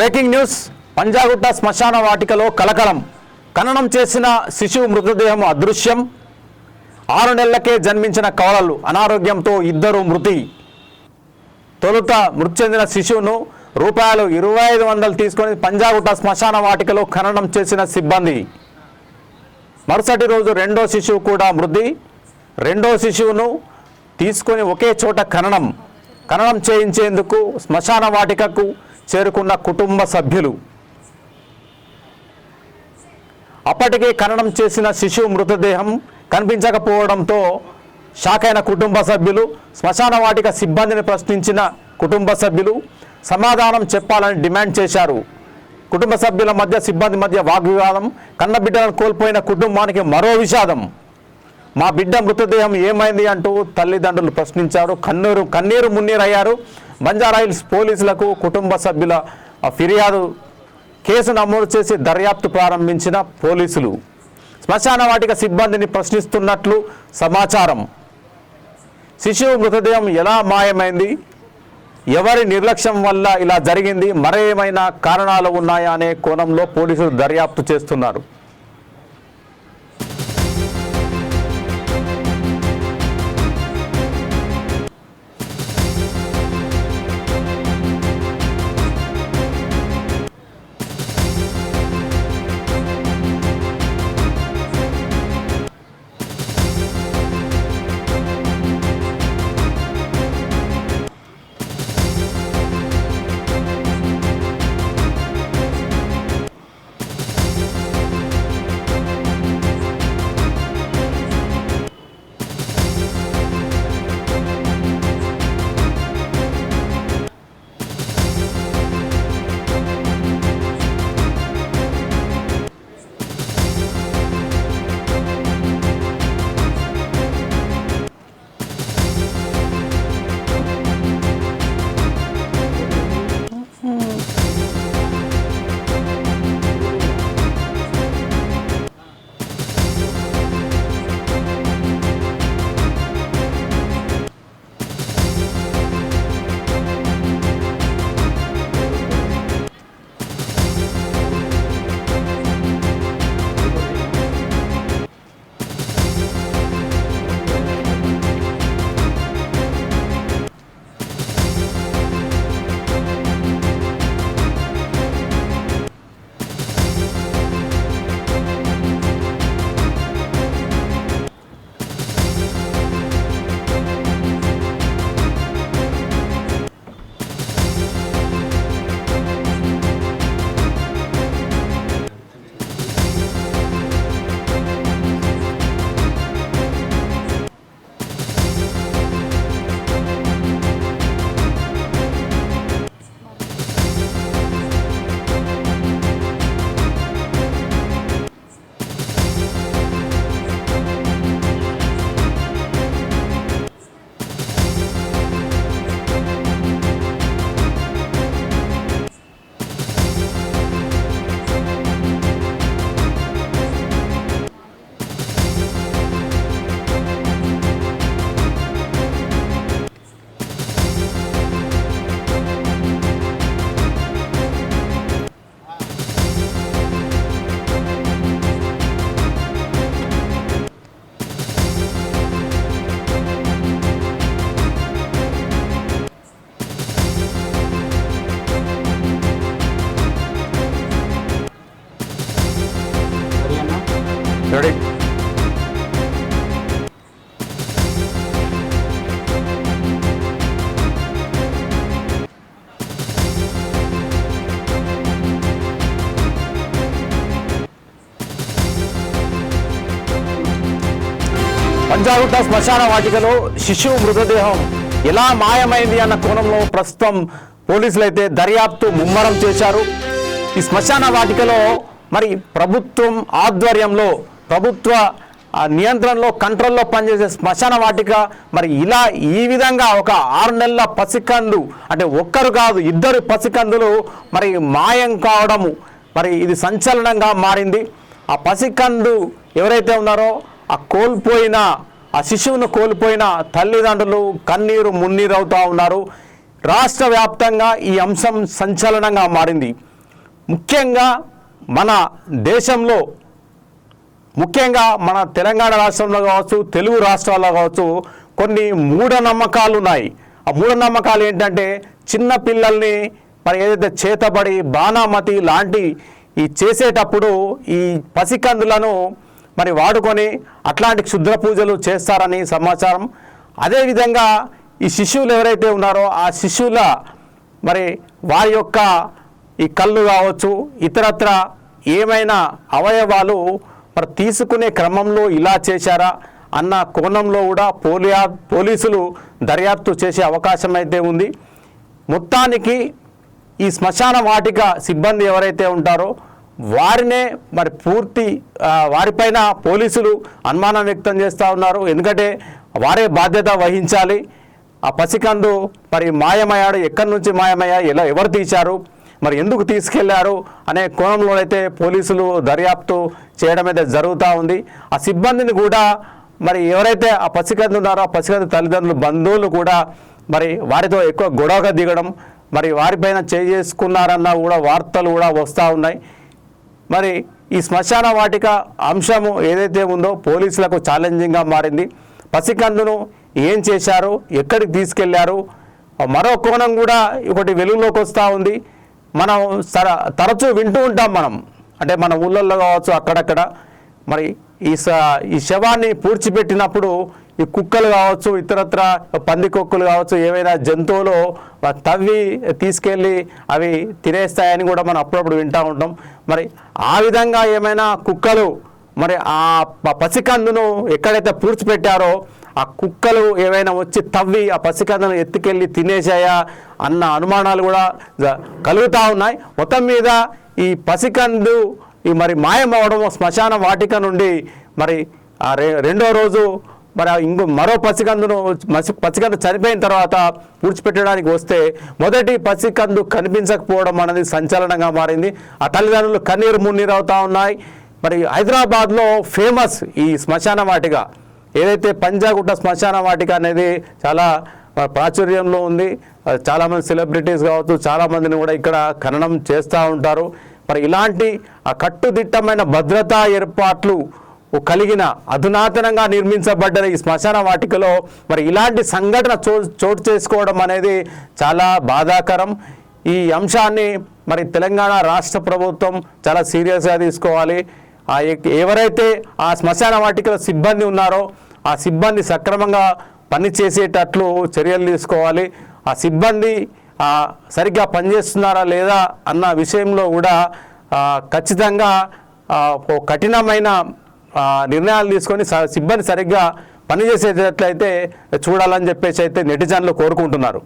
Breaking news. Panjagutta శ్మశాన వాటికలో కలకలం. ఖననం చేసిన శిశువు మృతదేహం అదృశ్యం. 6 నెలలకే జన్మించిన కవలలు. అనారోగ్యంతో 2 మృతి. తొలుత మృతి చెందిన శిశువును రూపాయలు 2500 తీసుకొని పంజాగుట్ట శ్మశాన వాటికలో ఖననం చేసిన సిబ్బంది. మరుసటి రోజు రెండో శిశువు కూడా మృతి. రెండో శిశువును తీసుకొని ఒకే చోట ఖననం చేయించేందుకు శ్మశాన వాటికకు చేరుకున్న కుటుంబ సభ్యులు. అప్పటికే ఖననం చేసిన శిశువు మృతదేహం కనిపించకపోవడంతో షాక్ అయిన కుటుంబ సభ్యులు, శ్మశాన వాటిక సిబ్బందిని ప్రశ్నించిన కుటుంబ సభ్యులు సమాధానం చెప్పాలని డిమాండ్ చేశారు. కుటుంబ సభ్యుల మధ్య సిబ్బంది మధ్య వాగ్వివాదం. కన్నబిడ్డలను కోల్పోయిన కుటుంబానికి మరో విషాదం. మా బిడ్డ మృతదేహం ఏమైంది అంటూ తల్లిదండ్రులు ప్రశ్నించారు. కన్నీరు మున్నీరయ్యారు. బంజారాహిల్స్ పోలీసులకు కుటుంబ సభ్యుల ఫిర్యాదు కేసు నమోదు చేసి దర్యాప్తు ప్రారంభించిన పోలీసులు శ్మశాన వాటిక సిబ్బందిని ప్రశ్నిస్తున్నట్లు సమాచారం. శిశువు మృతదేహం ఎలా మాయమైంది, ఎవరి నిర్లక్ష్యం వల్ల ఇలా జరిగింది, మరేమైనా కారణాలు ఉన్నాయా అనే కోణంలో పోలీసులు దర్యాప్తు చేస్తున్నారు. రెడీ. పంజాగుట్ట శ్మశాన వాటికలో శిశువు మృతదేహం ఎలా మాయమైంది అన్న కోణంలో ప్రస్తుతం పోలీసులు అయితే దర్యాప్తు ముమ్మరం చేశారు. ఈ శ్మశాన వాటికలో మరి ప్రభుత్వం ఆధ్వర్యంలో, ప్రభుత్వ నియంత్రణలో, కంట్రోల్లో పనిచేసే శ్మశాన వాటిక మరి ఈ విధంగా ఒక 6 నెలల పసికందు, అంటే ఒక్కరు కాదు 2 పసికందులు మరి మాయం కావడము మరి ఇది సంచలనంగా మారింది. ఆ పసికందు ఎవరైతే ఉన్నారో ఆ శిశువును కోల్పోయిన తల్లిదండ్రులు కన్నీరు మున్నీరవుతూ ఉన్నారు. రాష్ట్ర వ్యాప్తంగా ఈ అంశం సంచలనంగా మారింది. ముఖ్యంగా మన దేశంలో, ముఖ్యంగా మన తెలంగాణ రాష్ట్రంలో కావచ్చు, తెలుగు రాష్ట్రాల్లో కావచ్చు కొన్ని మూఢనమ్మకాలు ఉన్నాయి. ఆ మూఢనమ్మకాలు ఏంటంటే చిన్న పిల్లల్ని మరి ఏదైతే చేతబడి బాణామతి లాంటి ఈ చేసేటప్పుడు ఈ పసికందులను మరి వాడుకొని అట్లాంటి క్షుద్ర పూజలు చేస్తారని సమాచారం. అదేవిధంగా ఈ శిశువులు ఎవరైతే ఉన్నారో ఆ శిశువుల మరి వారి యొక్క ఈ కళ్ళు కావచ్చు, ఇతరత్ర ఏమైనా అవయవాలు మరి తీసుకునే క్రమంలో ఇలా చేశారా అన్న కోణంలో కూడా పోలీసులు దర్యాప్తు చేసే అవకాశం అయితే ఉంది. మొత్తానికి ఈ శ్మశాన వాటిక సిబ్బంది ఎవరైతే ఉంటారో వారినే మరి పూర్తి వారిపైన పోలీసులు అనుమానం వ్యక్తం చేస్తూ ఉన్నారు. ఎందుకంటే వారే బాధ్యత వహించాలి. ఆ పసికందు మరి మాయమయ్యాడు, ఎక్కడి నుంచి మాయమయ్యా, ఎవరు తీశారు, మరి ఎందుకు తీసుకెళ్లారు అనే కోణంలో అయితే పోలీసులు దర్యాప్తు చేయడం అయితే జరుగుతూ ఉంది. ఆ సిబ్బందిని కూడా మరి ఎవరైతే ఆ పసికందు ఉన్నారో ఆ పసికందు తల్లిదండ్రులు బంధువులు కూడా మరి వారితో ఎక్కువ గొడవగా దిగడం, మరి వారిపైన చేసుకున్నారన్న కూడా వార్తలు కూడా వస్తూ ఉన్నాయి. మరి ఈ శ్మశాన వాటిక అంశము ఏదైతే ఉందో పోలీసులకు ఛాలెంజింగ్గా మారింది. పసికందును ఏం చేశారు, ఎక్కడికి తీసుకెళ్లారు, మరో కోణం కూడా ఒకటి వెలుగులోకి వస్తూ ఉంది. మనం తరచూ వింటూ ఉంటాం, మనం అంటే మన ఊళ్ళల్లో కావచ్చు అక్కడక్కడ మరి ఈ శవాన్ని పూడ్చిపెట్టినప్పుడు ఈ కుక్కలు కావచ్చు, ఇతరత్ర పందికొక్కులు కావచ్చు, ఏవైనా జంతువులు తవ్వి తీసుకెళ్ళి అవి తినేస్తాయని కూడా మనం అప్పుడప్పుడు వింటూ ఉంటాం. మరి ఆ విధంగా ఏమైనా కుక్కలు మరి ఆ పసికందును ఎక్కడైతే పూడ్చిపెట్టారో ఆ కుక్కలు ఏవైనా వచ్చి తవ్వి ఆ పసికందును ఎత్తుకెళ్ళి తినేసాయా అన్న అనుమానాలు కూడా కలుగుతూ ఉన్నాయి. మొత్తం మీద ఈ పసికందు ఈ మరి మాయమవడం శ్మశాన వాటిక నుండి మరి రెండో రోజు మరి మరో పసికందు చనిపోయిన తర్వాత పూడ్చిపెట్టడానికి వస్తే మొదటి పసికందు కనిపించకపోవడం అనేది సంచలనంగా మారింది. ఆ తల్లిదండ్రులు కన్నీరు మున్నీరు అవుతూ ఉన్నాయి. మరి హైదరాబాద్లో ఫేమస్ ఈ శ్మశాన వాటిక ఏదైతే పంజాగుట్ట శ్మశాన వాటిక అనేది చాలా ప్రాచుర్యంలో ఉంది. చాలామంది సెలబ్రిటీస్ కావచ్చు, చాలామందిని కూడా ఇక్కడ ఖననం చేస్తూ ఉంటారు. మరి ఇలాంటి కట్టుదిట్టమైన భద్రతా ఏర్పాట్లు కలిగిన అధునాతనంగా నిర్మించబడ్డ ఈ శ్మశాన వాటికలో మరి ఇలాంటి సంఘటన చోటు చేసుకోవడం అనేది చాలా బాధాకరం. ఈ అంశాన్ని మరి తెలంగాణ రాష్ట్ర ప్రభుత్వం చాలా సీరియస్గా తీసుకోవాలి. ఎవరైతే ఆ శ్మశాన వాటికలో సిబ్బంది ఉన్నారో ఆ సిబ్బంది సక్రమంగా పనిచేసేటట్లు చర్యలు తీసుకోవాలి. ఆ సిబ్బంది సరిగ్గా పనిచేస్తున్నారా లేదా అన్న విషయంలో కూడా ఖచ్చితంగా కఠినమైన నిర్ణయాలు తీసుకొని సిబ్బంది సరిగ్గా పనిచేసేటట్లయితే చూడాలని చెప్పేసి అయితే నెటిజన్లు కోరుకుంటున్నారు.